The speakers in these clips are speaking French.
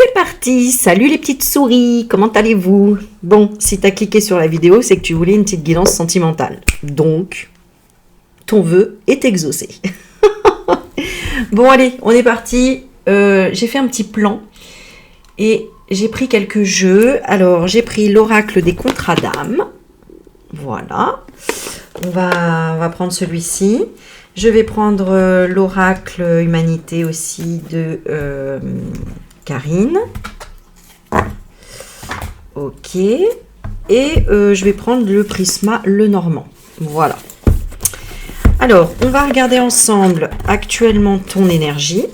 C'est parti! Salut les petites souris, comment allez-vous? Bon, si tu as cliqué sur la vidéo, c'est que tu voulais une petite guidance sentimentale. Donc, ton vœu est exaucé. Bon, allez, on est parti. J'ai fait un petit plan et j'ai pris quelques jeux. Alors, j'ai pris l'oracle des contrats d'âme. Voilà. On va prendre celui-ci. Je vais prendre l'oracle humanité aussi de Karine. Ok. Et je vais prendre le prisma le normand. Voilà. Alors, on va regarder ensemble actuellement ton énergie.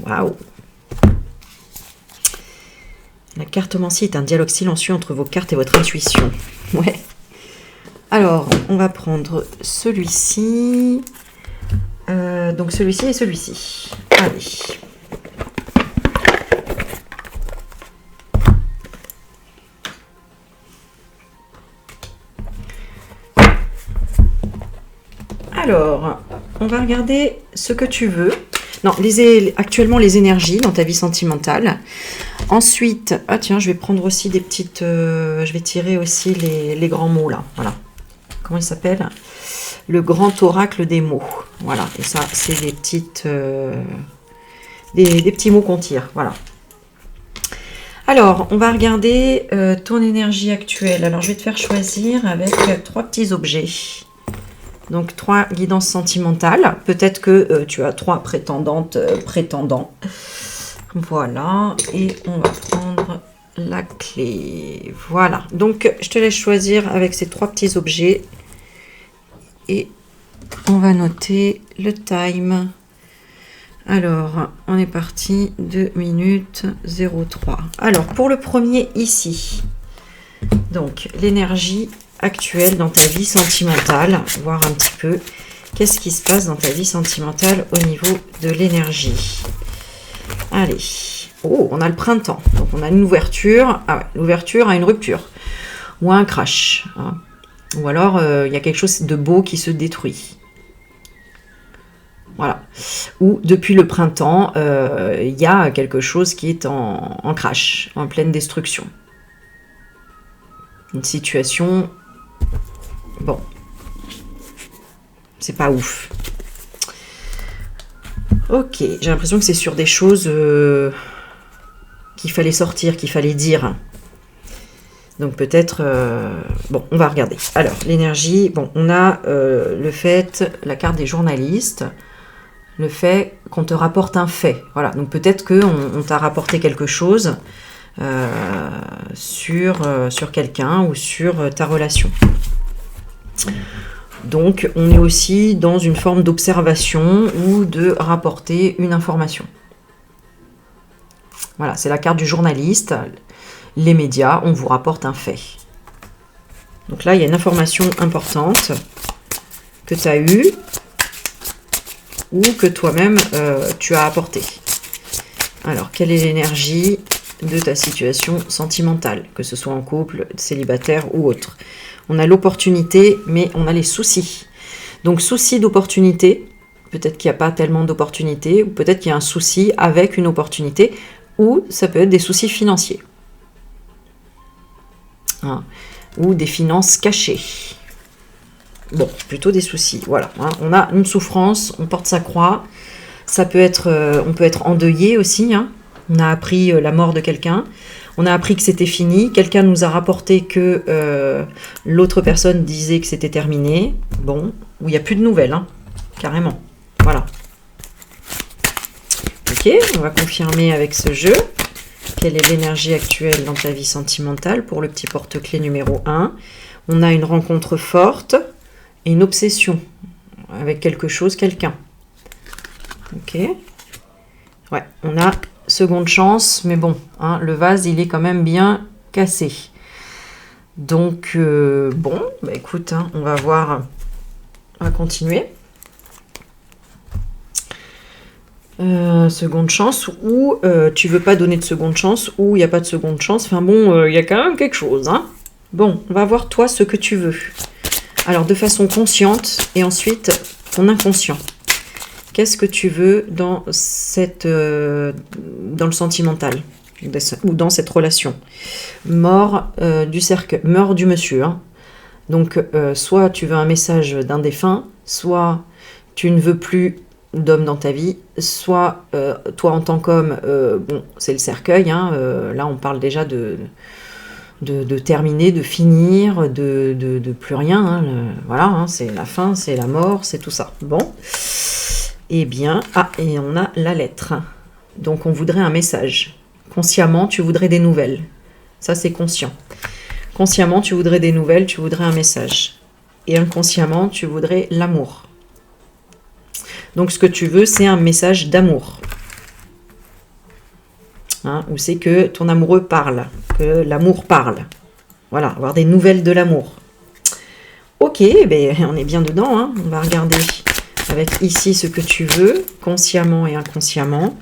Waouh! La cartomancie est un dialogue silencieux entre vos cartes et votre intuition. Ouais. Alors, on va prendre celui-ci. Donc celui-ci et celui-ci. Allez. Alors, on va regarder ce que tu veux. Non, actuellement les énergies dans ta vie sentimentale. Ensuite, ah tiens, je vais prendre aussi des petites... je vais tirer aussi les grands mots là. Voilà. Comment il s'appelle? Le grand oracle des mots. Voilà. Et ça, c'est des petites... des petits mots qu'on tire. Voilà. Alors, on va regarder ton énergie actuelle. Alors, je vais te faire choisir avec 3 petits objets. Donc, 3 guidances sentimentales. Peut-être que tu as 3 prétendantes, prétendants. Voilà. Et on va prendre la clé. Voilà. Donc, je te laisse choisir avec ces 3 petits objets. Et on va noter le time. Alors, on est parti. 2 minutes 03. Alors, pour le premier ici. Donc, l'énergie actuelle dans ta vie sentimentale, voir un petit peu qu'est-ce qui se passe dans ta vie sentimentale au niveau de l'énergie. Allez, oh, on a le printemps, donc on a une ouverture, ah ouais, l'ouverture à une rupture ou à un crash, hein. Ou alors il y a quelque chose de beau qui se détruit. Voilà. Ou depuis le printemps, il y a quelque chose qui est en crash, en pleine destruction. Une situation... Bon, c'est pas ouf. Ok, j'ai l'impression que c'est sur des choses qu'il fallait sortir, qu'il fallait dire. Donc peut-être... bon, on va regarder. Alors, l'énergie, bon, on a le fait, la carte des journalistes, le fait qu'on te rapporte un fait. Voilà, donc peut-être qu'on t'a rapporté quelque chose sur quelqu'un ou sur ta relation. Donc, on est aussi dans une forme d'observation ou de rapporter une information. Voilà, c'est la carte du journaliste. Les médias, on vous rapporte un fait. Donc là, il y a une information importante que tu as eue ou que toi-même, tu as apportée. Alors, quelle est l'énergie de ta situation sentimentale, que ce soit en couple, célibataire ou autre? On a l'opportunité, mais on a les soucis. Donc, souci d'opportunité, peut-être qu'il n'y a pas tellement d'opportunités, ou peut-être qu'il y a un souci avec une opportunité, ou ça peut être des soucis financiers. Hein, ou des finances cachées. Bon, plutôt des soucis, voilà. Hein, on a une souffrance, on porte sa croix, ça peut être, on peut être endeuillé aussi, hein. On a appris la mort de quelqu'un. On a appris que c'était fini. Quelqu'un nous a rapporté que l'autre personne disait que c'était terminé. Bon, où il n'y a plus de nouvelles, hein, carrément. Voilà. Ok, on va confirmer avec ce jeu. Quelle est l'énergie actuelle dans ta vie sentimentale pour le petit porte-clés numéro 1? On a une rencontre forte et une obsession avec quelque chose, quelqu'un. Ok. Ouais, on a... seconde chance, mais bon, hein, le vase, il est quand même bien cassé. Donc, bon, bah écoute, hein, on va voir, on va continuer. Seconde chance, ou tu veux pas donner de seconde chance, ou il n'y a pas de seconde chance. Enfin bon, il y a quand même quelque chose, hein. Bon, on va voir toi ce que tu veux. Alors, de façon consciente, et ensuite ton inconscient. Qu'est-ce que tu veux dans dans le sentimental ou dans cette relation? Mort du cercueil, mort du monsieur. Hein. Donc, soit tu veux un message d'un défunt, soit tu ne veux plus d'homme dans ta vie, soit toi en tant qu'homme, bon, c'est le cercueil. Hein, là, on parle déjà de terminer, de finir, de plus rien. Hein, voilà, hein, c'est la fin, c'est la mort, c'est tout ça. Bon. Eh bien, et on a la lettre. Donc, on voudrait un message. Consciemment, tu voudrais des nouvelles. Ça, c'est conscient. Consciemment, tu voudrais des nouvelles, tu voudrais un message. Et inconsciemment, tu voudrais l'amour. Donc, ce que tu veux, c'est un message d'amour. Hein, où c'est que ton amoureux parle, que l'amour parle. Voilà, avoir des nouvelles de l'amour. Ok, ben, on est bien dedans. Hein. On va regarder avec ici ce que tu veux, consciemment et inconsciemment.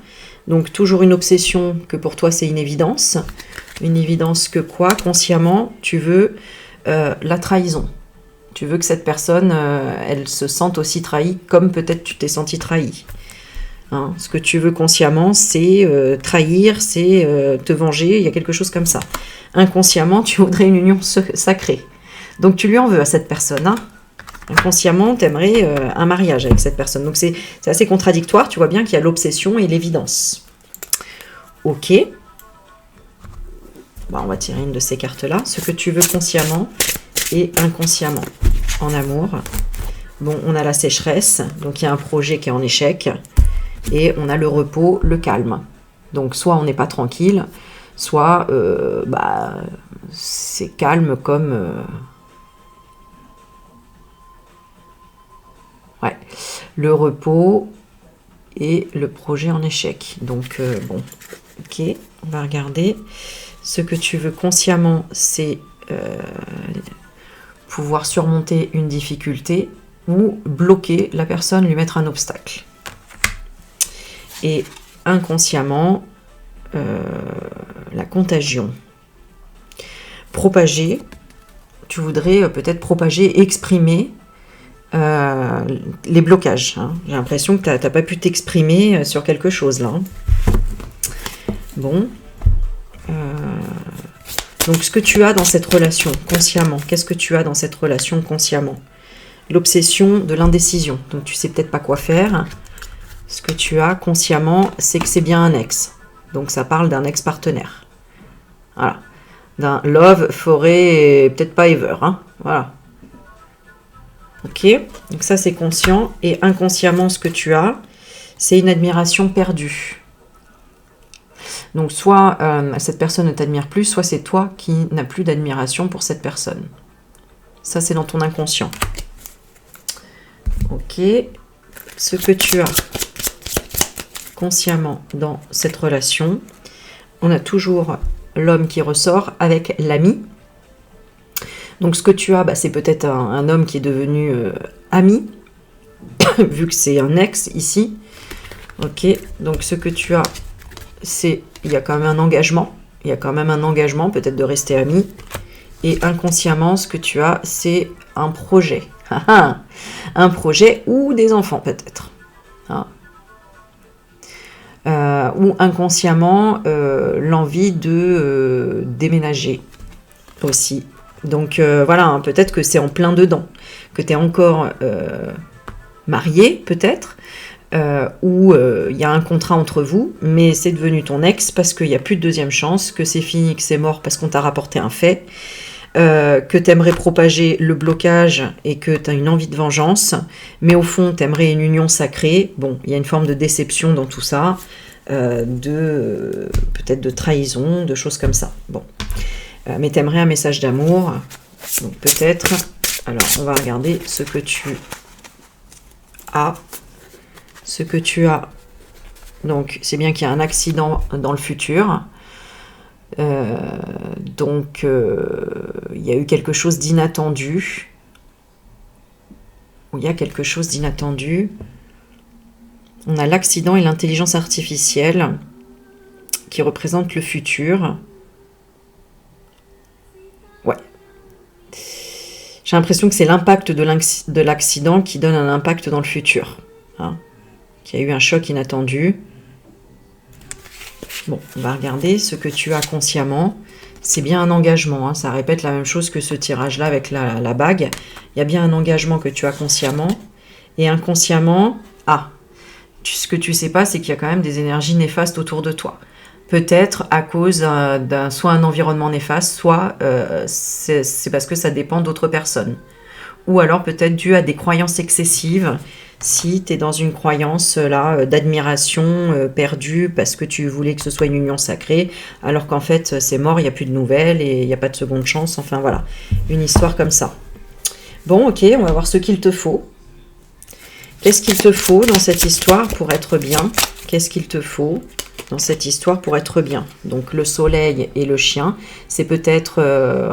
Donc, toujours une obsession que pour toi, c'est une évidence. Une évidence que quoi? Consciemment, tu veux la trahison. Tu veux que cette personne, elle se sente aussi trahie, comme peut-être tu t'es senti trahi. Hein, ce que tu veux consciemment, c'est trahir, c'est te venger, il y a quelque chose comme ça. Inconsciemment, tu voudrais une union sacrée. Donc, tu lui en veux à cette personne. Hein. Inconsciemment, tu aimerais un mariage avec cette personne. Donc, c'est assez contradictoire. Tu vois bien qu'il y a l'obsession et l'évidence. Ok. Bah, on va tirer une de ces cartes-là. Ce que tu veux consciemment et inconsciemment. En amour. Bon, on a la sécheresse. Donc, il y a un projet qui est en échec. Et on a le repos, le calme. Donc, soit on n'est pas tranquille, soit c'est calme comme... Ouais, le repos et le projet en échec. Donc, bon, ok, on va regarder. Ce que tu veux consciemment, c'est pouvoir surmonter une difficulté ou bloquer la personne, lui mettre un obstacle. Et inconsciemment, la contagion. Propager, tu voudrais peut-être propager, exprimer les blocages. Hein. J'ai l'impression que tu n'as pas pu t'exprimer sur quelque chose là. Hein. Bon. Donc, ce que tu as dans cette relation, consciemment, qu'est-ce que tu as dans cette relation consciemment? L'obsession de l'indécision. Donc, tu sais peut-être pas quoi faire. Ce que tu as consciemment, c'est que c'est bien un ex. Donc, ça parle d'un ex-partenaire. Voilà. D'un love, forêt, peut-être pas ever. Hein. Voilà. Ok, donc ça c'est conscient. Et inconsciemment, ce que tu as, c'est une admiration perdue. Donc soit cette personne ne t'admire plus, soit c'est toi qui n'as plus d'admiration pour cette personne. Ça c'est dans ton inconscient. Ok, ce que tu as consciemment dans cette relation, on a toujours l'homme qui ressort avec l'ami. Donc, ce que tu as, c'est peut-être un homme qui est devenu ami, vu que c'est un ex ici. Ok, donc ce que tu as, c'est, il y a quand même un engagement. Il y a quand même un engagement, peut-être de rester ami. Et inconsciemment, ce que tu as, c'est un projet. Un projet ou des enfants, peut-être. Hein. Ou inconsciemment, l'envie de déménager aussi. Donc voilà, hein, peut-être que c'est en plein dedans, que tu es encore marié peut-être, ou il y a un contrat entre vous, mais c'est devenu ton ex parce qu'il n'y a plus de deuxième chance, que c'est fini, que c'est mort parce qu'on t'a rapporté un fait, que tu aimerais propager le blocage et que tu as une envie de vengeance, mais au fond tu aimerais une union sacrée. Bon, il y a une forme de déception dans tout ça, peut-être de trahison, de choses comme ça. Bon. Mais t'aimerais un message d'amour, donc peut-être. Alors, on va regarder ce que tu as. Ce que tu as. Donc, c'est bien qu'il y a un accident dans le futur. Donc, il y a eu quelque chose d'inattendu. Il y a quelque chose d'inattendu. On a l'accident et l'intelligence artificielle qui représentent le futur. Ouais. J'ai l'impression que c'est l'impact de l'accident qui donne un impact dans le futur. Hein, qu'il y a eu un choc inattendu. Bon, on va regarder ce que tu as consciemment. C'est bien un engagement, hein, ça répète la même chose que ce tirage-là avec la bague. Il y a bien un engagement que tu as consciemment. Et inconsciemment, ce que tu sais pas, c'est qu'il y a quand même des énergies néfastes autour de toi. Peut-être à cause soit un environnement néfaste, soit c'est parce que ça dépend d'autres personnes. Ou alors peut-être dû à des croyances excessives. Si tu es dans une croyance là d'admiration perdue parce que tu voulais que ce soit une union sacrée, alors qu'en fait c'est mort, il n'y a plus de nouvelles et il n'y a pas de seconde chance, enfin voilà, une histoire comme ça. Bon, ok, on va voir ce qu'il te faut. Qu'est-ce qu'il te faut dans cette histoire pour être bien? Qu'est-ce qu'il te faut dans cette histoire pour être bien? Donc le soleil et le chien, c'est peut-être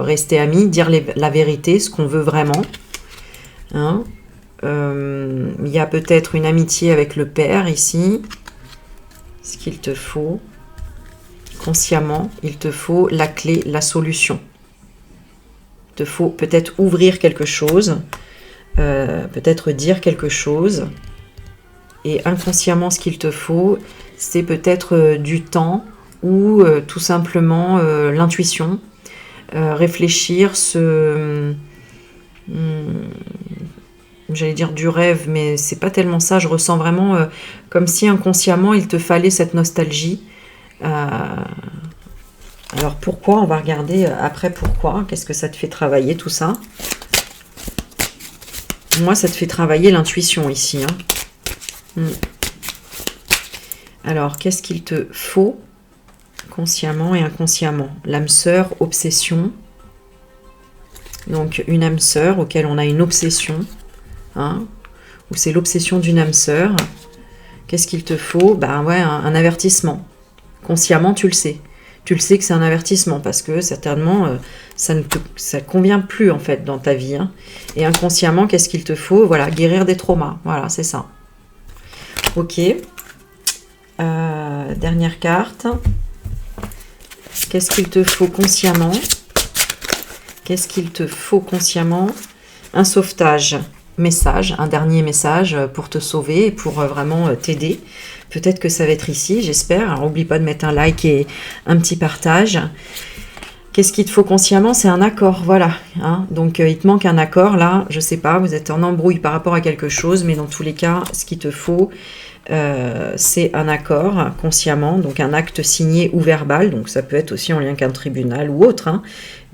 rester amis, dire la vérité, ce qu'on veut vraiment. Hein? Il y a peut-être une amitié avec le père ici. Ce qu'il te faut consciemment, il te faut la clé, la solution. Il te faut peut-être ouvrir quelque chose, peut-être dire quelque chose. Et inconsciemment, ce qu'il te faut, c'est peut-être du temps ou tout simplement l'intuition. Réfléchir, j'allais dire du rêve, mais c'est pas tellement ça. Je ressens vraiment comme si inconsciemment il te fallait cette nostalgie. Alors pourquoi? On va regarder après pourquoi. Qu'est-ce que ça te fait travailler tout ça? Moi, ça te fait travailler l'intuition ici. Hein. Alors, qu'est-ce qu'il te faut consciemment et inconsciemment? L'âme sœur, obsession. Donc, une âme sœur auquel on a une obsession. Hein, ou c'est l'obsession d'une âme sœur. Qu'est-ce qu'il te faut? Ben ouais, un avertissement. Consciemment, tu le sais. Tu le sais que c'est un avertissement parce que certainement, ça ne convient plus en fait dans ta vie. Hein. Et inconsciemment, qu'est-ce qu'il te faut? Voilà, guérir des traumas. Voilà, c'est ça. Ok. Dernière carte. Qu'est-ce qu'il te faut consciemment? Qu'est-ce qu'il te faut consciemment? Un sauvetage. Message, un dernier message pour te sauver et pour vraiment t'aider. Peut-être que ça va être ici, j'espère. Alors, n'oublie pas de mettre un like et un petit partage. Qu'est-ce qu'il te faut consciemment? C'est un accord, voilà. Hein. Donc, il te manque un accord, là. Je sais pas, vous êtes en embrouille par rapport à quelque chose, mais dans tous les cas, ce qu'il te faut, c'est un accord consciemment, donc un acte signé ou verbal. Donc, ça peut être aussi en lien qu'un tribunal ou autre. Hein.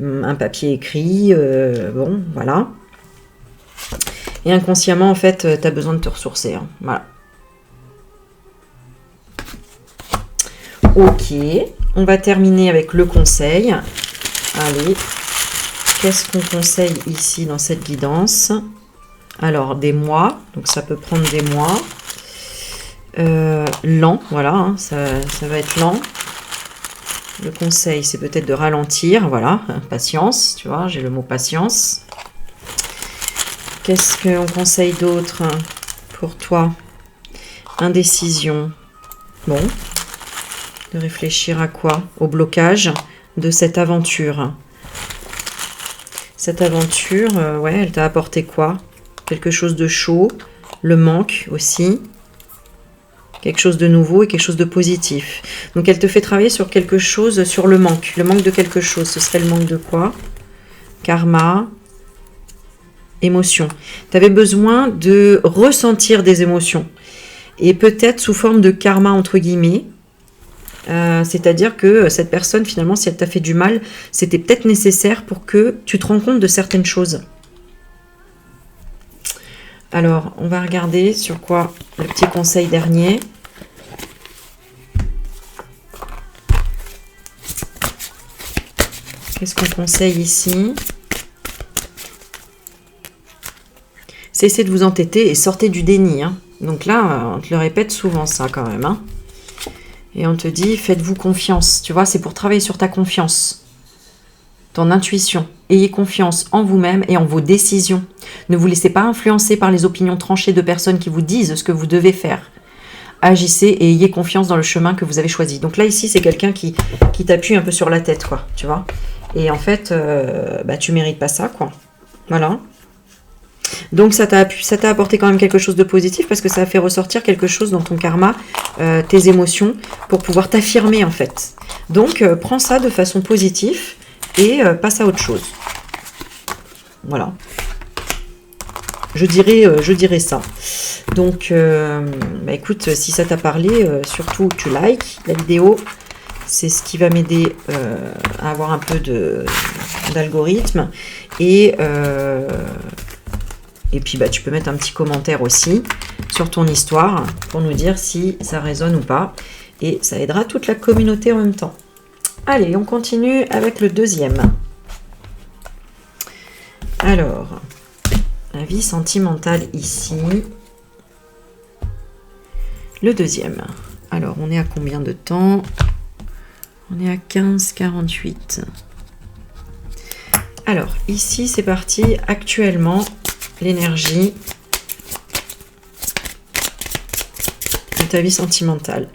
Un papier écrit, bon, voilà. Et inconsciemment, en fait, tu as besoin de te ressourcer. Hein. Voilà. Ok. On va terminer avec le conseil. Allez. Qu'est-ce qu'on conseille ici dans cette guidance? Alors, des mois. Donc, ça peut prendre des mois. Lent. Voilà. Hein, ça va être lent. Le conseil, c'est peut-être de ralentir. Voilà. Patience. Tu vois, j'ai le mot patience. Qu'est-ce qu'on conseille d'autre pour toi? Indécision. Bon. De réfléchir à quoi? Au blocage de cette aventure. Cette aventure, ouais, elle t'a apporté quoi? Quelque chose de chaud, le manque aussi. Quelque chose de nouveau et quelque chose de positif. Donc, elle te fait travailler sur quelque chose, sur le manque. Le manque de quelque chose. Ce serait le manque de quoi? Karma. Émotions. Tu avais besoin de ressentir des émotions. Et peut-être sous forme de karma, entre guillemets. C'est-à-dire que cette personne, finalement, si elle t'a fait du mal, c'était peut-être nécessaire pour que tu te rends compte de certaines choses. Alors, on va regarder sur quoi le petit conseil dernier. Qu'est-ce qu'on conseille ici? Cessez de vous entêter et sortez du déni. Hein. Donc là, on te le répète souvent ça quand même. Hein. Et on te dit, faites-vous confiance. Tu vois, c'est pour travailler sur ta confiance. Ton intuition. Ayez confiance en vous-même et en vos décisions. Ne vous laissez pas influencer par les opinions tranchées de personnes qui vous disent ce que vous devez faire. Agissez et ayez confiance dans le chemin que vous avez choisi. Donc là, ici, c'est quelqu'un qui t'appuie un peu sur la tête, quoi. Tu vois. Et en fait, tu mérites pas ça, quoi. Voilà. Donc ça t'a apporté quand même quelque chose de positif parce que ça a fait ressortir quelque chose dans ton karma, tes émotions, pour pouvoir t'affirmer en fait. Donc prends ça de façon positive et passe à autre chose. Voilà. Je dirais ça. Donc, bah écoute, si ça t'a parlé, surtout tu likes la vidéo. C'est ce qui va m'aider à avoir un peu d'algorithme. Et puis, bah, tu peux mettre un petit commentaire aussi sur ton histoire pour nous dire si ça résonne ou pas. Et ça aidera toute la communauté en même temps. Allez, on continue avec le deuxième. Alors, la vie sentimentale ici. Le deuxième. Alors, on est à combien de temps? On est à 15,48. Alors, ici, c'est parti. Actuellement, l'énergie de ta vie sentimentale.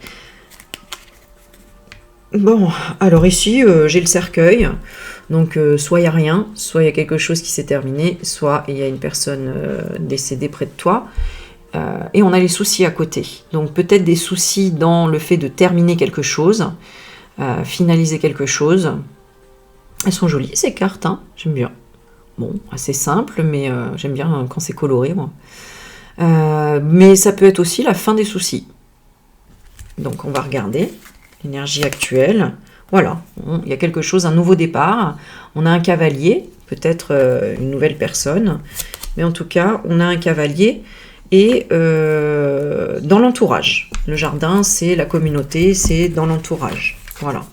Bon, alors ici, j'ai le cercueil. Donc, soit il n'y a rien, soit il y a quelque chose qui s'est terminé, soit il y a une personne décédée près de toi. Et on a les soucis à côté. Donc, peut-être des soucis dans le fait de terminer quelque chose, finaliser quelque chose. Elles sont jolies, ces cartes, hein, j'aime bien. Bon, assez simple, mais j'aime bien quand c'est coloré, moi. Mais ça peut être aussi la fin des soucis. Donc, on va regarder l'énergie actuelle. Voilà, il y a quelque chose, un nouveau départ. On a un cavalier, peut-être une nouvelle personne. Mais en tout cas, on a un cavalier et dans l'entourage. Le jardin, c'est la communauté, c'est dans l'entourage. Voilà.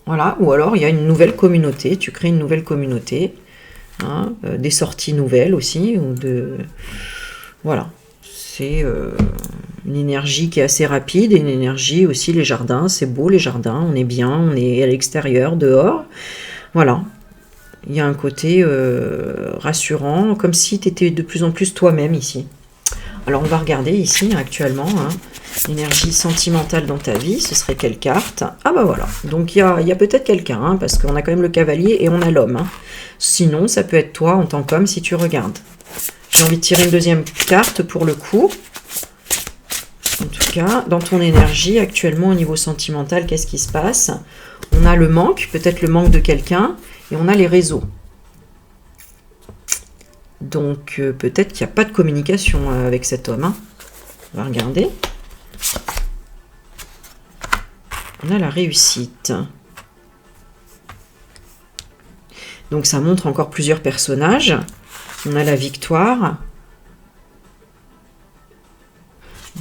Voilà, ou alors il y a une nouvelle communauté, tu crées une nouvelle communauté, hein, des sorties nouvelles aussi, ou de... Voilà, c'est une énergie qui est assez rapide, et une énergie aussi, les jardins, c'est beau les jardins, on est bien, on est à l'extérieur, dehors, voilà. Il y a un côté rassurant, comme si tu étais de plus en plus toi-même ici. Alors on va regarder ici actuellement, hein, l'énergie sentimentale dans ta vie, ce serait quelle carte? Ah bah voilà, donc il y a peut-être quelqu'un, hein, parce qu'on a quand même le cavalier et on a l'homme. Hein. Sinon, ça peut être toi en tant qu'homme si tu regardes. J'ai envie de tirer une deuxième carte pour le coup. En tout cas, dans ton énergie actuellement au niveau sentimental, qu'est-ce qui se passe? On a le manque, peut-être le manque de quelqu'un, et on a les réseaux. Donc, peut-être qu'il n'y a pas de communication avec cet homme. Hein. On va regarder. On a la réussite. Donc, ça montre encore plusieurs personnages. On a la victoire.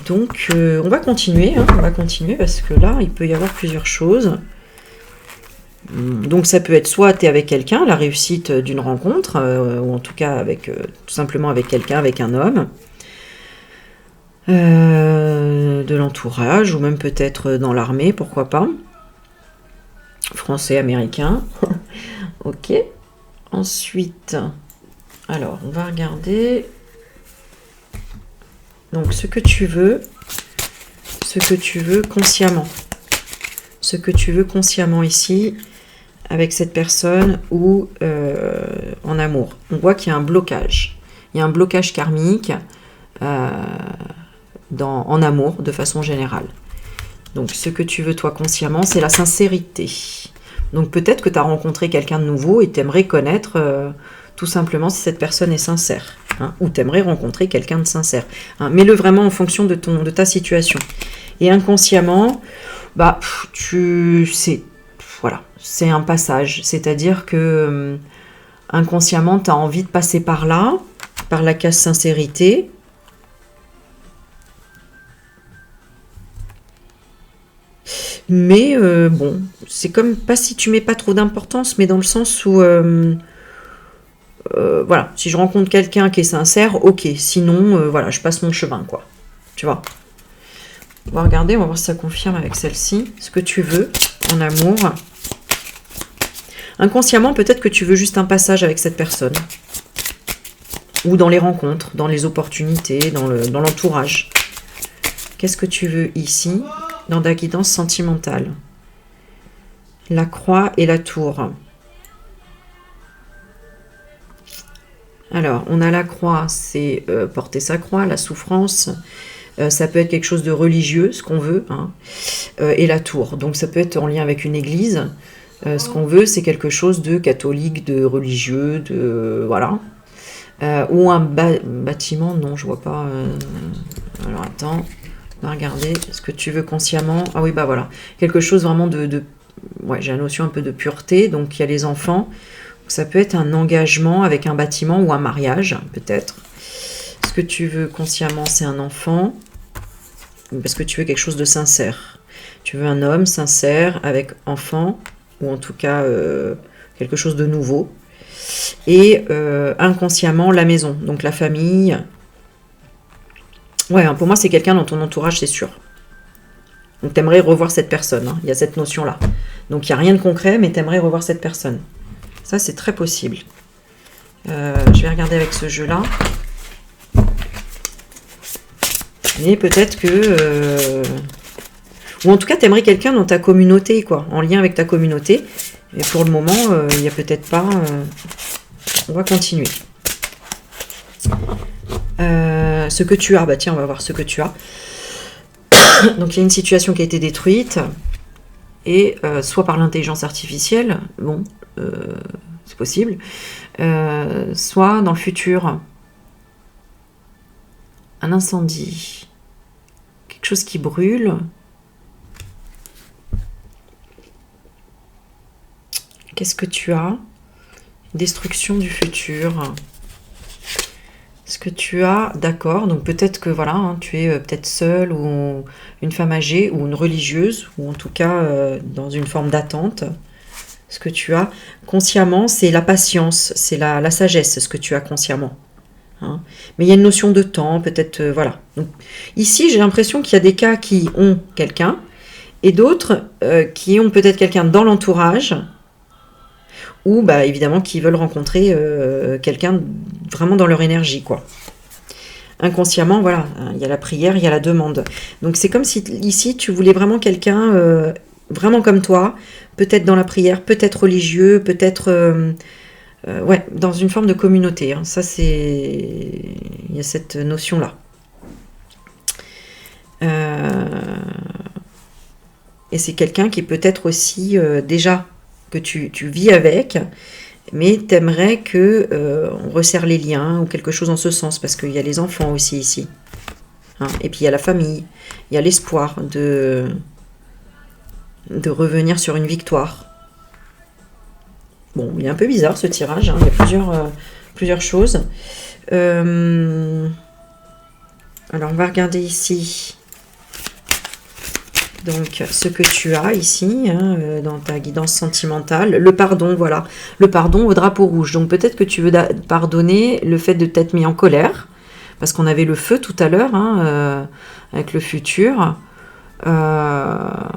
Donc, on va continuer. Hein, on va continuer parce que là, il peut y avoir plusieurs choses. Donc ça peut être soit tu es avec quelqu'un, la réussite d'une rencontre, ou en tout cas avec tout simplement avec quelqu'un, avec un homme, de l'entourage, ou même peut-être dans l'armée, pourquoi pas. Français, américain. Ok. Ensuite, alors on va regarder. Donc ce que tu veux consciemment. Ce que tu veux consciemment ici, avec cette personne ou en amour. On voit qu'il y a un blocage. Il y a un blocage karmique en amour de façon générale. Donc ce que tu veux toi consciemment, c'est la sincérité. Donc peut-être que tu as rencontré quelqu'un de nouveau et tu aimerais connaître tout simplement si cette personne est sincère. Hein, ou tu aimerais rencontrer quelqu'un de sincère. Hein, mets-le vraiment en fonction de ta situation. Et inconsciemment, bah, tu sais... Voilà, c'est un passage, c'est-à-dire que inconsciemment, tu as envie de passer par là, par la case sincérité. Mais bon, c'est comme pas si tu mets pas trop d'importance, mais dans le sens où, voilà, si je rencontre quelqu'un qui est sincère, ok, sinon, voilà, je passe mon chemin, quoi. Tu vois. On va regarder, on va voir si ça confirme avec celle-ci, ce que tu veux en amour. Inconsciemment, peut-être que tu veux juste un passage avec cette personne. Ou dans les rencontres, dans les opportunités, dans l'entourage. Qu'est-ce que tu veux ici, dans ta guidance sentimentale? La croix et la tour. Alors, on a la croix, c'est porter sa croix, la souffrance. Ça peut être quelque chose de religieux, ce qu'on veut. Hein. Et la tour, donc ça peut être en lien avec une église. Ce qu'on veut, c'est quelque chose de catholique, de religieux, de... Voilà. Ou un bâtiment, non, je vois pas. Alors attends, on va regarder ce que tu veux consciemment. Ah oui, bah voilà. Quelque chose vraiment de... Ouais, j'ai la notion un peu de pureté, donc il y a les enfants. Ça peut être un engagement avec un bâtiment ou un mariage, peut-être. Ce que tu veux consciemment, c'est un enfant. Parce que tu veux quelque chose de sincère. Tu veux un homme sincère avec enfant, ou en tout cas quelque chose de nouveau. Et inconsciemment, la maison, donc la famille. Ouais, hein, pour moi, c'est quelqu'un dans ton entourage, c'est sûr. Donc, tu aimerais revoir cette personne. Hein. Il y a cette notion-là. Donc, il n'y a rien de concret, mais tu aimerais revoir cette personne. Ça, c'est très possible. Je vais regarder avec ce jeu-là. Mais peut-être que... Ou en tout cas, tu aimerais quelqu'un dans ta communauté, quoi. En lien avec ta communauté. Et pour le moment, il n'y a peut-être pas... On va continuer. Ce que tu as, bah tiens, on va voir ce que tu as. Donc il y a une situation qui a été détruite, et soit par l'intelligence artificielle, bon, c'est possible, soit dans le futur, un incendie, quelque chose qui brûle. Qu'est-ce que tu as? Destruction du futur. Ce que tu as, d'accord, donc peut-être que voilà, hein, tu es peut-être seule ou une femme âgée ou une religieuse, ou en tout cas dans une forme d'attente. Ce que tu as consciemment, c'est la patience, c'est la sagesse, ce que tu as consciemment. Hein. Mais il y a une notion de temps, peut-être, voilà. Donc, ici, j'ai l'impression qu'il y a des cas qui ont quelqu'un, et d'autres qui ont peut-être quelqu'un dans l'entourage, ou bah, évidemment qui veulent rencontrer quelqu'un vraiment dans leur énergie, quoi. Inconsciemment, voilà, il y a la prière, il y a la demande. Donc c'est comme si ici tu voulais vraiment quelqu'un vraiment comme toi, peut-être dans la prière, peut-être religieux, peut-être ouais, dans une forme de communauté. Hein. Ça c'est, il y a cette notion-là. Et c'est quelqu'un qui peut être aussi déjà que tu vis avec, mais t'aimerais que on resserre les liens ou quelque chose en ce sens, parce qu'il y a les enfants aussi ici. Hein, et puis il y a la famille, il y a l'espoir de revenir sur une victoire. Bon, il est un peu bizarre ce tirage, hein, il y a plusieurs choses. Alors on va regarder ici. Donc, ce que tu as ici, hein, dans ta guidance sentimentale, le pardon, voilà. Le pardon au drapeau rouge. Donc, peut-être que tu veux pardonner le fait de t'être mis en colère, parce qu'on avait le feu tout à l'heure, hein, avec le futur. Tu as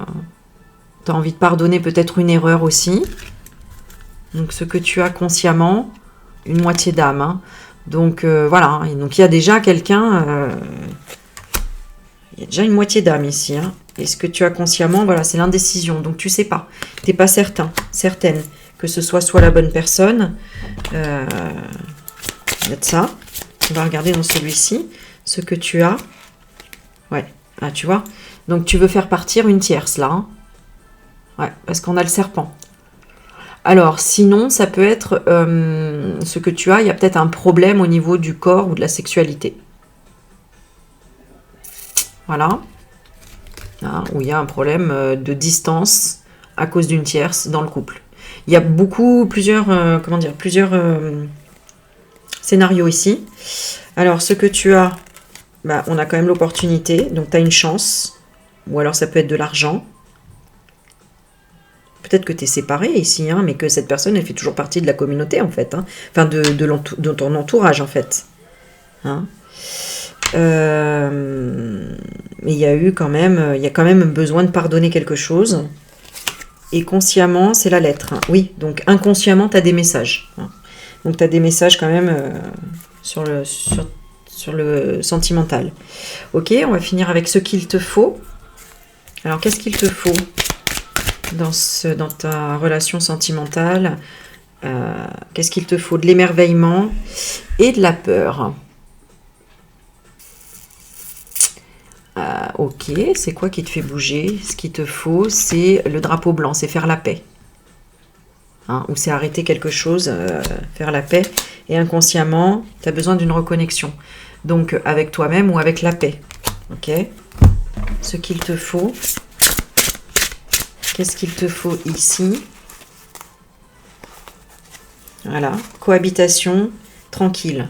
envie de pardonner peut-être une erreur aussi. Donc, ce que tu as consciemment, une moitié d'âme. Hein. Donc, voilà. Et donc, il y a déjà quelqu'un... il y a déjà une moitié d'âme ici, hein. Et ce que tu as consciemment, voilà, c'est l'indécision. Donc, tu sais pas. Tu n'es pas certain, certaine que ce soit la bonne personne. Il y a de ça. On va regarder dans celui-ci. Ce que tu as. Ouais. Ah, tu vois. Donc, tu veux faire partir une tierce, là. Hein. Ouais, parce qu'on a le serpent. Alors, sinon, ça peut être ce que tu as. Il y a peut-être un problème au niveau du corps ou de la sexualité. Voilà. Hein, où il y a un problème de distance à cause d'une tierce dans le couple. Il y a plusieurs scénarios ici. Alors, ce que tu as, bah, on a quand même l'opportunité, donc tu as une chance, ou alors ça peut être de l'argent. Peut-être que tu es séparé ici, hein, mais que cette personne, elle fait toujours partie de la communauté, en fait. Hein. Enfin, de ton entourage, en fait. Hein. Mais il y a quand même besoin de pardonner quelque chose. Et consciemment, c'est la lettre. Hein. Oui, donc inconsciemment, tu as des messages. Hein. Donc tu as des messages quand même sur le sentimental. Ok, on va finir avec ce qu'il te faut. Alors, qu'est-ce qu'il te faut dans ta relation sentimentale? Qu'est-ce qu'il te faut? De l'émerveillement et de la peur. Ok, c'est quoi qui te fait bouger? Ce qu'il te faut, c'est le drapeau blanc, c'est faire la paix. Hein, ou c'est arrêter quelque chose, faire la paix. Et inconsciemment, tu as besoin d'une reconnexion. Donc, avec toi-même ou avec la paix. Ok? Ce qu'il te faut. Qu'est-ce qu'il te faut ici? Voilà, cohabitation tranquille.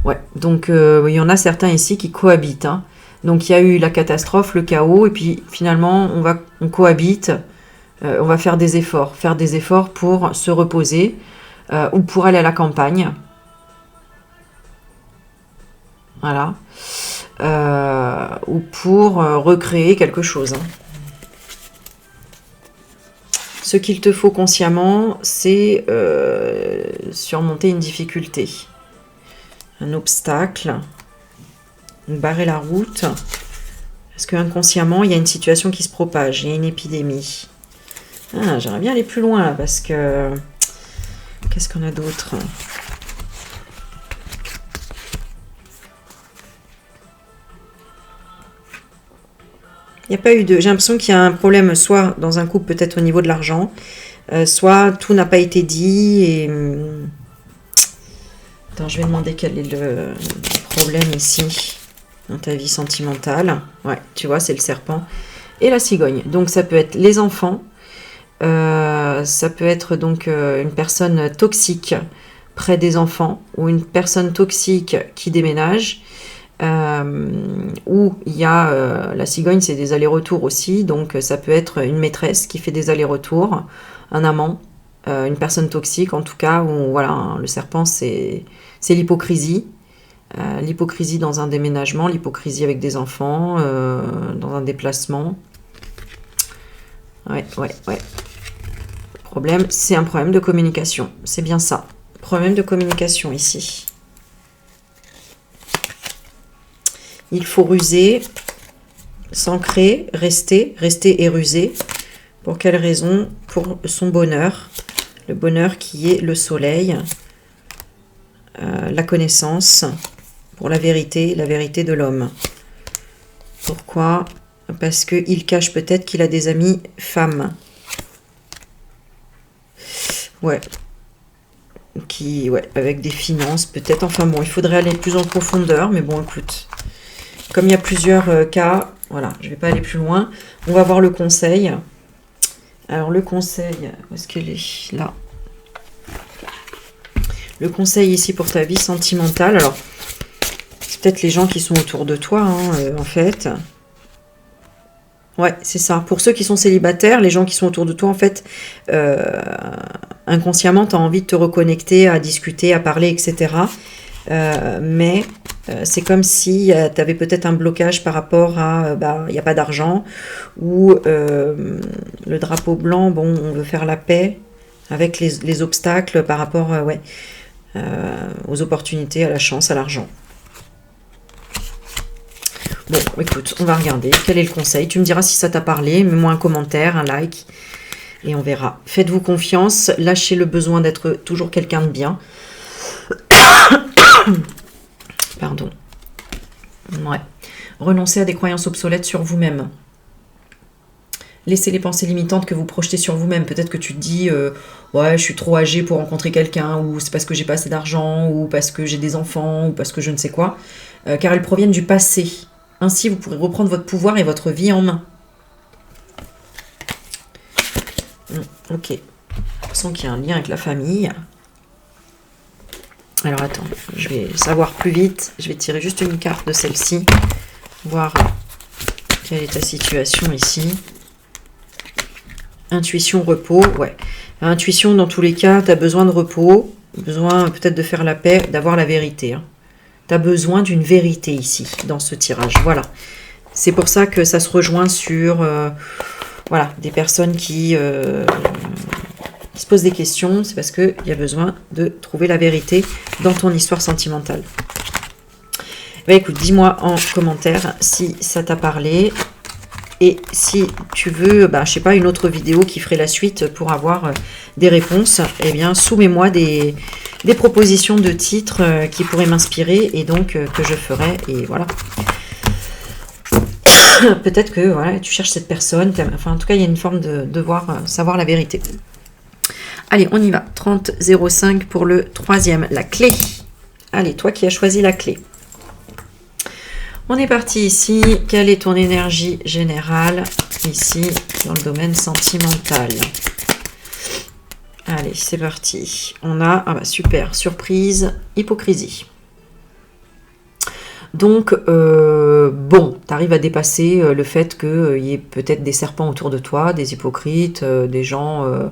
Ouais, donc il y en a certains ici qui cohabitent. Hein. Donc il y a eu la catastrophe, le chaos, et puis finalement on cohabite, on va faire des efforts pour se reposer ou pour aller à la campagne. Voilà. Ou pour recréer quelque chose. Hein. Ce qu'il te faut consciemment, c'est surmonter une difficulté, un obstacle, barrer la route, parce que inconsciemment, il y a une situation qui se propage, il y a une épidémie. Ah, j'aimerais bien aller plus loin, là, parce que... Qu'est-ce qu'on a d'autre? Il n'y a pas eu de... J'ai l'impression qu'il y a un problème, soit dans un couple, peut-être au niveau de l'argent, soit tout n'a pas été dit et... Attends, je vais demander quel est le problème ici, dans ta vie sentimentale. Ouais, tu vois, c'est le serpent et la cigogne. Donc, ça peut être les enfants, ça peut être donc une personne toxique près des enfants ou une personne toxique qui déménage. Où il y a la cigogne, c'est des allers-retours aussi, donc ça peut être une maîtresse qui fait des allers-retours, un amant, une personne toxique en tout cas, où voilà, le serpent c'est l'hypocrisie, l'hypocrisie dans un déménagement, l'hypocrisie avec des enfants, dans un déplacement. Ouais. Problème, c'est un problème de communication, c'est bien ça, problème de communication ici. Il faut ruser, s'ancrer, rester et ruser. Pour quelle raison? Pour son bonheur. Le bonheur qui est le soleil, la connaissance, pour la vérité de l'homme. Pourquoi? Parce qu'il cache peut-être qu'il a des amis femmes. Ouais. Avec des finances peut-être. Enfin bon, il faudrait aller plus en profondeur, mais bon, écoute... Comme il y a plusieurs cas, voilà, je ne vais pas aller plus loin. On va voir le conseil. Alors, le conseil, où est-ce qu'il est? Là. Le conseil ici pour ta vie sentimentale. Alors, c'est peut-être les gens qui sont autour de toi, hein, en fait. Ouais, c'est ça. Pour ceux qui sont célibataires, les gens qui sont autour de toi, en fait, inconsciemment, tu as envie de te reconnecter, à discuter, à parler, etc. Mais... c'est comme si tu avais peut-être un blocage par rapport à il n'y a pas d'argent ou le drapeau blanc, bon, on veut faire la paix avec les obstacles par rapport aux opportunités, à la chance, à l'argent. Bon, écoute, on va regarder. Quel est le conseil? Tu me diras si ça t'a parlé. Mets-moi un commentaire, un like et on verra. Faites-vous confiance. Lâchez le besoin d'être toujours quelqu'un de bien. Pardon. Ouais. Renoncez à des croyances obsolètes sur vous-même. Laissez les pensées limitantes que vous projetez sur vous-même. Peut-être que tu te dis ouais, je suis trop âgé pour rencontrer quelqu'un, ou c'est parce que j'ai pas assez d'argent, ou parce que j'ai des enfants, ou parce que je ne sais quoi. Car elles proviennent du passé. Ainsi, vous pourrez reprendre votre pouvoir et votre vie en main. Ok. J'ai l'impression qu'il y a un lien avec la famille. Alors attends, je vais savoir plus vite. Je vais tirer juste une carte de celle-ci. Voir quelle est ta situation ici. Intuition, repos. Ouais. Intuition, dans tous les cas, tu as besoin de repos. Besoin peut-être de faire la paix, d'avoir la vérité. Hein. Tu as besoin d'une vérité ici, dans ce tirage. Voilà. C'est pour ça que ça se rejoint sur des personnes qui se posent des questions. C'est parce qu'il y a besoin de trouver la vérité dans ton histoire sentimentale. Écoute, dis-moi en commentaire si ça t'a parlé. Et si tu veux, je sais pas, une autre vidéo qui ferait la suite pour avoir des réponses, eh bien, soumets-moi des propositions de titres qui pourraient m'inspirer et donc que je ferai. Et voilà. Peut-être que voilà, tu cherches cette personne. Enfin, en tout cas, il y a une forme de devoir savoir la vérité. Allez, on y va. 30,05 pour le troisième, la clé. Allez, toi qui as choisi la clé. On est parti ici. Quelle est ton énergie générale ici dans le domaine sentimental? Allez, c'est parti. On a, super, surprise, hypocrisie. Donc, bon, tu arrives à dépasser le fait qu'il y ait peut-être des serpents autour de toi, des hypocrites, des gens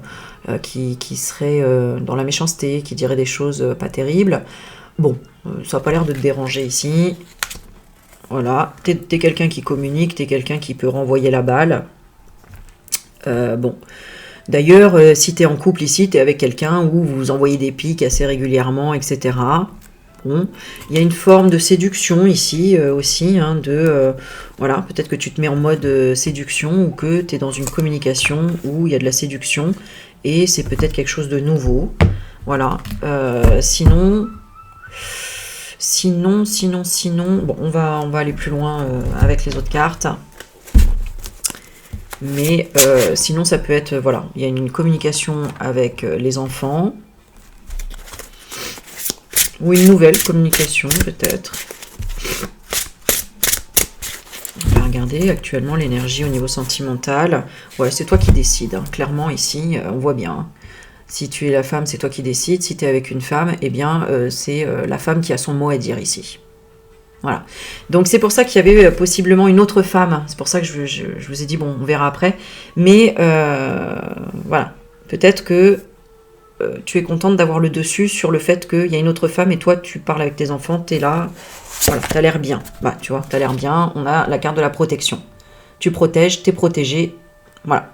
qui seraient dans la méchanceté, qui diraient des choses pas terribles. Bon, ça n'a pas l'air de te déranger ici. Voilà, t'es quelqu'un qui communique, t'es quelqu'un qui peut renvoyer la balle. Bon, d'ailleurs, si t'es en couple ici, t'es avec quelqu'un où vous vous envoyez des pics assez régulièrement, etc. Bon, il y a une forme de séduction ici aussi, voilà, peut-être que tu te mets en mode séduction ou que tu es dans une communication où il y a de la séduction et c'est peut-être quelque chose de nouveau. Voilà, sinon, bon, on va aller plus loin avec les autres cartes. Mais sinon, ça peut être, voilà, il y a une communication avec les enfants. Ou une nouvelle communication, peut-être. On va regarder actuellement l'énergie au niveau sentimental. Ouais, c'est toi qui décides. Hein. Clairement, ici, on voit bien. Hein. Si tu es la femme, c'est toi qui décides. Si tu es avec une femme, eh bien, c'est la femme qui a son mot à dire ici. Voilà. Donc, c'est pour ça qu'il y avait possiblement une autre femme. C'est pour ça que je vous ai dit, bon, on verra après. Mais, voilà. Peut-être que tu es contente d'avoir le dessus sur le fait qu'il y a une autre femme et toi, tu parles avec tes enfants, tu es là. Voilà, tu as l'air bien. Bah, tu vois, tu as l'air bien. On a la carte de la protection. Tu protèges, tu es protégé. Voilà.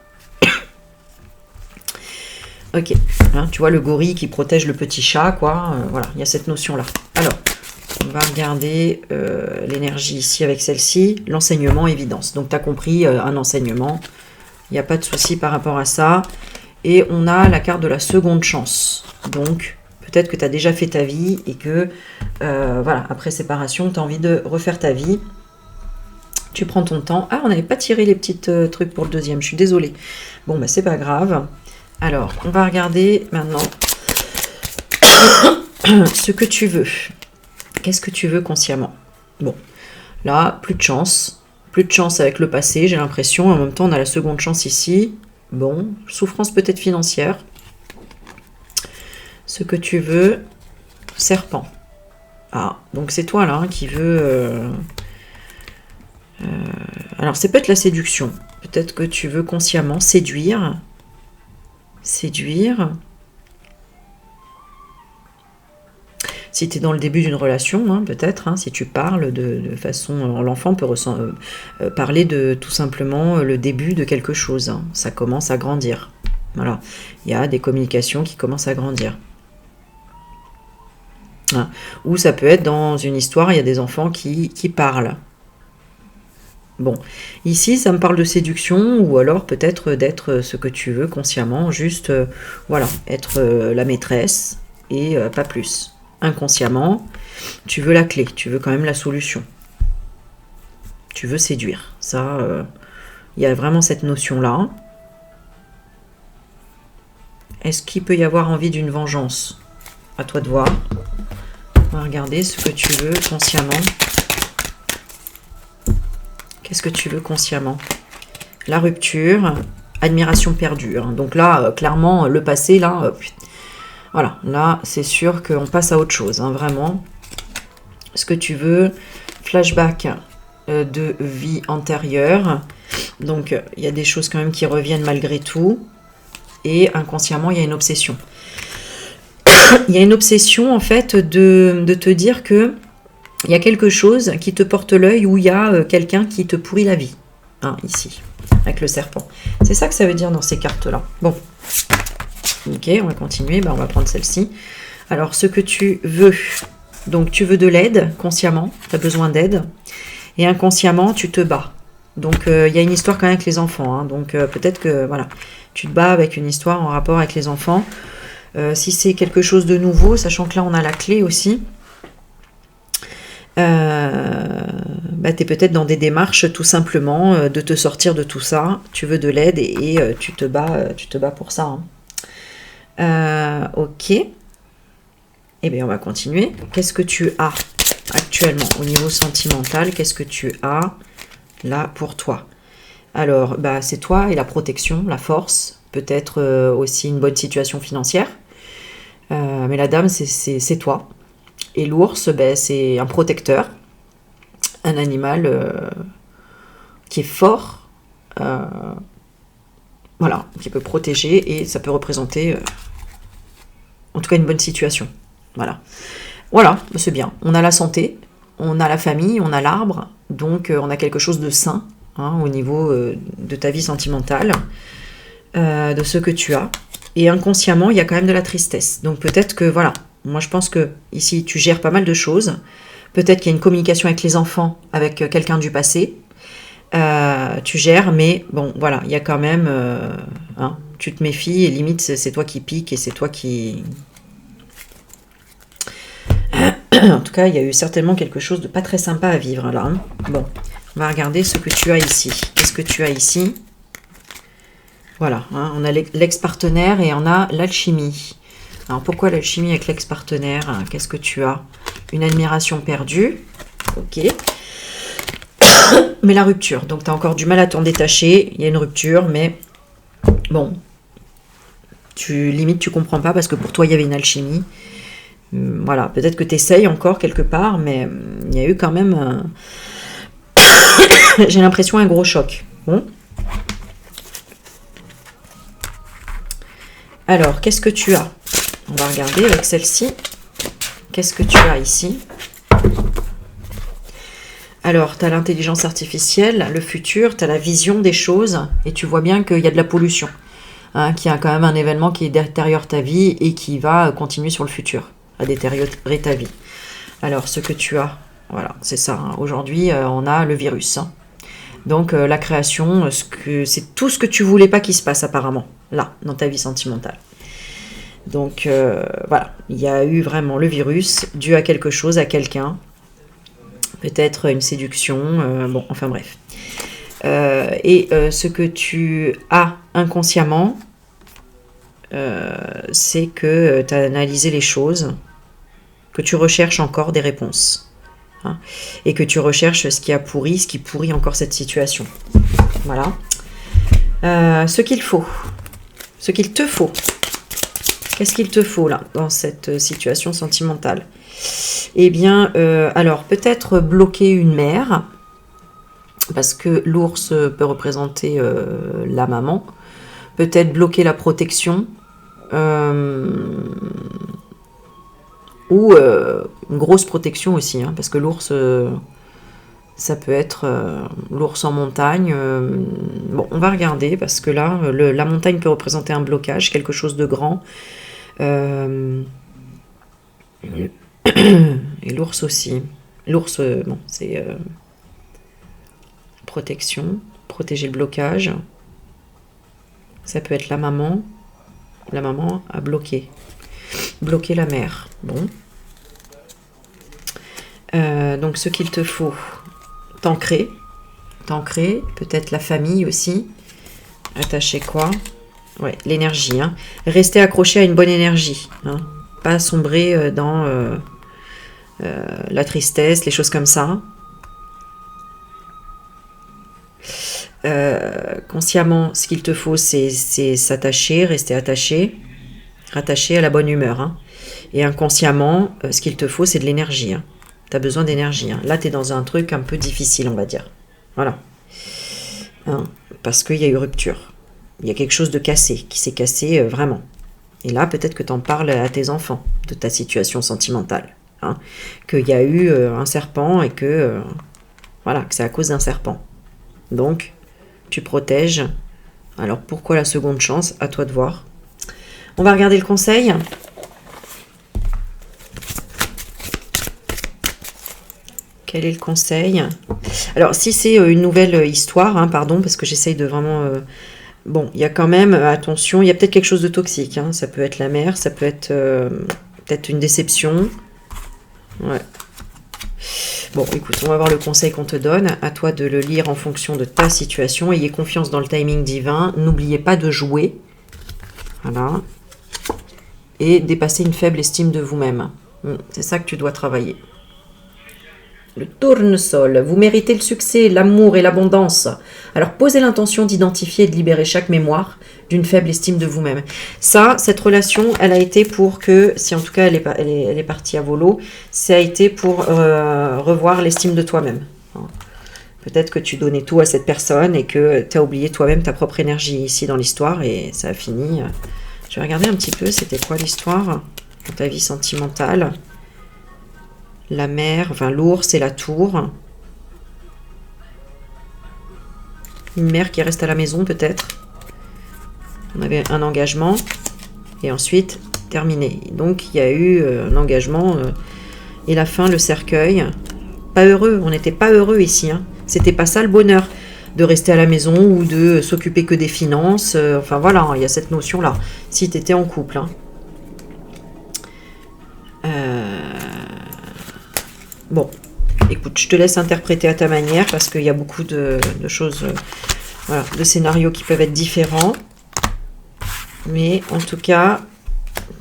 Ok. Hein, tu vois le gorille qui protège le petit chat, quoi. Voilà, il y a cette notion-là. Alors, on va regarder l'énergie ici avec celle-ci. L'enseignement, évidence. Donc, tu as compris, un enseignement. Il n'y a pas de souci par rapport à ça. Et on a la carte de la seconde chance. Donc, peut-être que tu as déjà fait ta vie et que, voilà, après séparation, tu as envie de refaire ta vie. Tu prends ton temps. Ah, on n'avait pas tiré les petits trucs pour le deuxième. Je suis désolée. Bon, c'est pas grave. Alors, on va regarder maintenant ce que tu veux. Qu'est-ce que tu veux consciemment? Bon, là, plus de chance. Plus de chance avec le passé, j'ai l'impression. En même temps, on a la seconde chance ici. Bon, souffrance peut-être financière. Ce que tu veux, serpent. Ah, donc c'est toi là qui veux... alors c'est peut-être la séduction. Peut-être que tu veux consciemment séduire. Séduire. Si tu es dans le début d'une relation, hein, peut-être, hein, si tu parles de façon... L'enfant peut parler de tout simplement le début de quelque chose. Hein. Ça commence à grandir. Voilà. Il y a des communications qui commencent à grandir. Hein. Ou ça peut être dans une histoire, il y a des enfants qui parlent. Bon, ici, ça me parle de séduction ou alors peut-être d'être ce que tu veux consciemment, juste, voilà, être la maîtresse et pas plus. Inconsciemment, tu veux la clé, tu veux quand même la solution. Tu veux séduire. Ça, il y a vraiment cette notion-là. Est-ce qu'il peut y avoir envie d'une vengeance? À toi de voir. On va regarder ce que tu veux consciemment. Qu'est-ce que tu veux consciemment? La rupture, admiration perdue. Hein. Donc là, clairement, le passé, là... voilà, là, c'est sûr qu'on passe à autre chose, hein, vraiment. Ce que tu veux, flashback de vie antérieure. Donc, il y a des choses quand même qui reviennent malgré tout. Et inconsciemment, il y a une obsession. Il y a une obsession, en fait, de te dire que il y a quelque chose qui te porte l'œil où il y a quelqu'un qui te pourrit la vie. Hein, ici, avec le serpent. C'est ça que ça veut dire dans ces cartes-là. Bon. Ok, on va continuer. On va prendre celle-ci. Alors, ce que tu veux. Donc, tu veux de l'aide, consciemment. Tu as besoin d'aide. Et inconsciemment, tu te bats. Donc, il y a une histoire quand même avec les enfants. Hein. Donc, peut-être que, voilà, tu te bats avec une histoire en rapport avec les enfants. Si c'est quelque chose de nouveau, sachant que là, on a la clé aussi, bah, tu es peut-être dans des démarches tout simplement de te sortir de tout ça. Tu veux de l'aide et tu te bats pour ça. Hein. Ok. Eh bien, on va continuer. Qu'est-ce que tu as actuellement au niveau sentimental? Qu'est-ce que tu as là pour toi? Alors, bah, c'est toi et la protection, la force, peut-être aussi une bonne situation financière. Mais la dame, c'est toi. Et l'ours, ben, c'est un protecteur, un animal qui est fort, voilà, qui peut protéger et ça peut représenter, en tout cas, une bonne situation. Voilà, voilà, c'est bien. On a la santé, on a la famille, on a l'arbre, donc on a quelque chose de sain hein, au niveau de ta vie sentimentale, de ce que tu as. Et inconsciemment, il y a quand même de la tristesse. Donc peut-être que, voilà, moi je pense que ici tu gères pas mal de choses. Peut-être qu'il y a une communication avec les enfants, avec quelqu'un du passé. Tu gères, mais bon, voilà, il y a quand même... hein, tu te méfies et limite c'est toi qui pique et c'est toi qui... En tout cas, il y a eu certainement quelque chose de pas très sympa à vivre là. Hein. Bon, on va regarder ce que tu as ici. Qu'est-ce que tu as ici? Voilà, hein, on a l'ex-partenaire et on a l'alchimie. Alors pourquoi l'alchimie avec l'ex-partenaire? Qu'est-ce que tu as? Une admiration perdue. Ok. Mais la rupture. Donc tu as encore du mal à t'en détacher. Il y a une rupture, mais bon. Limite, tu comprends pas parce que pour toi, il y avait une alchimie. Voilà, peut-être que tu essayes encore quelque part, mais il y a eu quand même... J'ai l'impression un gros choc. Bon. Alors, qu'est-ce que tu as? On va regarder avec celle-ci. Qu'est-ce que tu as ici? Alors, tu as l'intelligence artificielle, le futur, tu as la vision des choses, et tu vois bien qu'il y a de la pollution, hein, qu'il y a quand même un événement qui détériore ta vie et qui va continuer sur le futur, à détériorer ta vie. Alors, ce que tu as, voilà, c'est ça. Hein. Aujourd'hui, on a le virus. Hein. Donc, la création, c'est tout ce que tu voulais pas qu'il se passe apparemment, là, dans ta vie sentimentale. Donc, voilà, il y a eu vraiment le virus dû à quelque chose, à quelqu'un. Peut-être une séduction, bon, enfin bref. Et ce que tu as inconsciemment, c'est que tu as analysé les choses, que tu recherches encore des réponses. Hein, et que tu recherches ce qui pourrit encore cette situation. Voilà. Ce qu'il faut, ce qu'il te faut. Qu'est-ce qu'il te faut là, dans cette situation sentimentale? Eh bien, alors, peut-être bloquer une mère, parce que l'ours peut représenter la maman. Peut-être bloquer la protection, ou une grosse protection aussi, hein, parce que l'ours, ça peut être l'ours en montagne. Bon, on va regarder, parce que là, la montagne peut représenter un blocage, quelque chose de grand. Et l'ours aussi. L'ours, bon, c'est protection, protéger le blocage. Ça peut être la maman. La maman a bloqué. Bloquer la mère. Bon. Donc, ce qu'il te faut, t'ancrer. T'ancrer, peut-être la famille aussi. Attacher quoi? Ouais, l'énergie. Hein. Rester accroché à une bonne énergie. Hein. Pas sombrer dans la tristesse, les choses comme ça. Consciemment, ce qu'il te faut, c'est s'attacher, rester attaché, rattaché à la bonne humeur. Hein. Et inconsciemment, ce qu'il te faut, c'est de l'énergie. Hein. Tu as besoin d'énergie. Hein. Là, tu es dans un truc un peu difficile, on va dire. Voilà. Hein. Parce qu'il y a eu rupture. Il y a quelque chose de cassé, qui s'est cassé vraiment. Et là, peut-être que tu en parles à tes enfants, de ta situation sentimentale. Hein. Qu'il y a eu un serpent et que, voilà, que c'est à cause d'un serpent. Donc, tu protèges. Alors, pourquoi la seconde chance? À toi de voir. On va regarder le conseil. Quel est le conseil? Alors, si c'est une nouvelle histoire, hein, pardon, parce que j'essaye de vraiment... bon, il y a quand même, attention, il y a peut-être quelque chose de toxique. Hein. Ça peut être la mère, ça peut être peut-être une déception. Ouais. Bon, écoute, on va voir le conseil qu'on te donne. À toi de le lire en fonction de ta situation. Ayez confiance dans le timing divin. N'oubliez pas de jouer. Voilà. Et dépasser une faible estime de vous-même. C'est ça que tu dois travailler. Le tournesol, vous méritez le succès, l'amour et l'abondance. Alors posez l'intention d'identifier et de libérer chaque mémoire d'une faible estime de vous-même. Ça, cette relation, elle a été pour que, si en tout cas elle est partie à volo, ça a été pour revoir l'estime de toi-même. Peut-être que tu donnais tout à cette personne et que tu as oublié toi-même ta propre énergie ici dans l'histoire et ça a fini. Je vais regarder un petit peu, c'était quoi l'histoire dans ta vie sentimentale. La mer, enfin l'ours et la tour. Une mère qui reste à la maison peut-être. On avait un engagement. Et ensuite, terminé. Donc il y a eu un engagement. Et la fin, le cercueil. Pas heureux, on n'était pas heureux ici. Hein. C'était pas ça le bonheur. De rester à la maison ou de s'occuper que des finances. Enfin voilà, il y a cette notion-là. Si tu étais en couple. Hein. Bon, écoute, je te laisse interpréter à ta manière parce qu'il y a beaucoup de choses, voilà, de scénarios qui peuvent être différents. Mais en tout cas,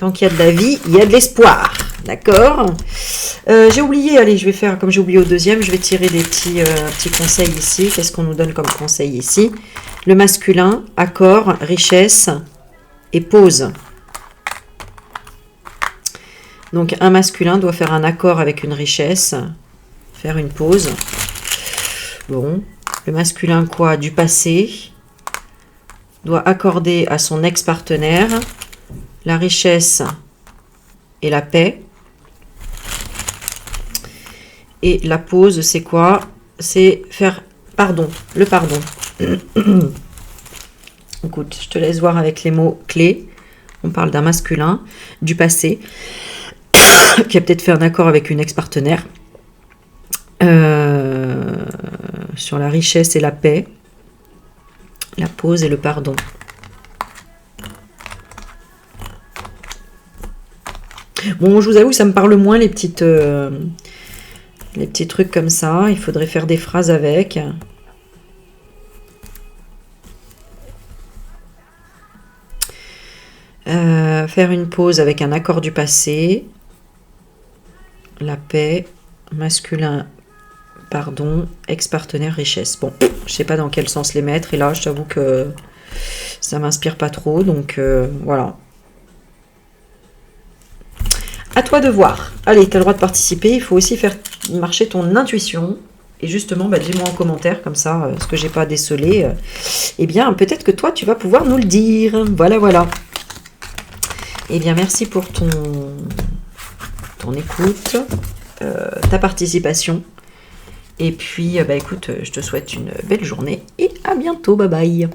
tant qu'il y a de la vie, il y a de l'espoir. D'accord? J'ai oublié, allez, je vais faire comme j'ai oublié au deuxième, je vais tirer des petits conseils ici. Qu'est-ce qu'on nous donne comme conseil ici? Le masculin, accord, richesse et pause. Donc un masculin doit faire un accord avec une richesse, faire une pause. Bon, le masculin quoi? Du passé, doit accorder à son ex-partenaire la richesse et la paix. Et la pause, c'est quoi? C'est faire pardon, le pardon. Écoute, je te laisse voir avec les mots clés. On parle d'un masculin, du passé, qui a peut-être fait un accord avec une ex-partenaire sur la richesse et la paix, la pause et le pardon. Bon, je vous avoue, ça me parle moins les petits trucs comme ça. Il faudrait faire des phrases avec. Faire une pause avec un accord du passé. La paix, masculin, pardon, ex-partenaire, richesse. Bon, je sais pas dans quel sens les mettre. Et là, je t'avoue que ça m'inspire pas trop. Donc, voilà. À toi de voir. Allez, tu as le droit de participer. Il faut aussi faire marcher ton intuition. Et justement, dis-moi en commentaire, comme ça, ce que j'ai pas décelé. Eh bien, peut-être que toi, tu vas pouvoir nous le dire. Voilà, voilà. Eh bien, merci pour ton écoute, ta participation. Et puis, écoute, je te souhaite une belle journée et à bientôt. Bye bye.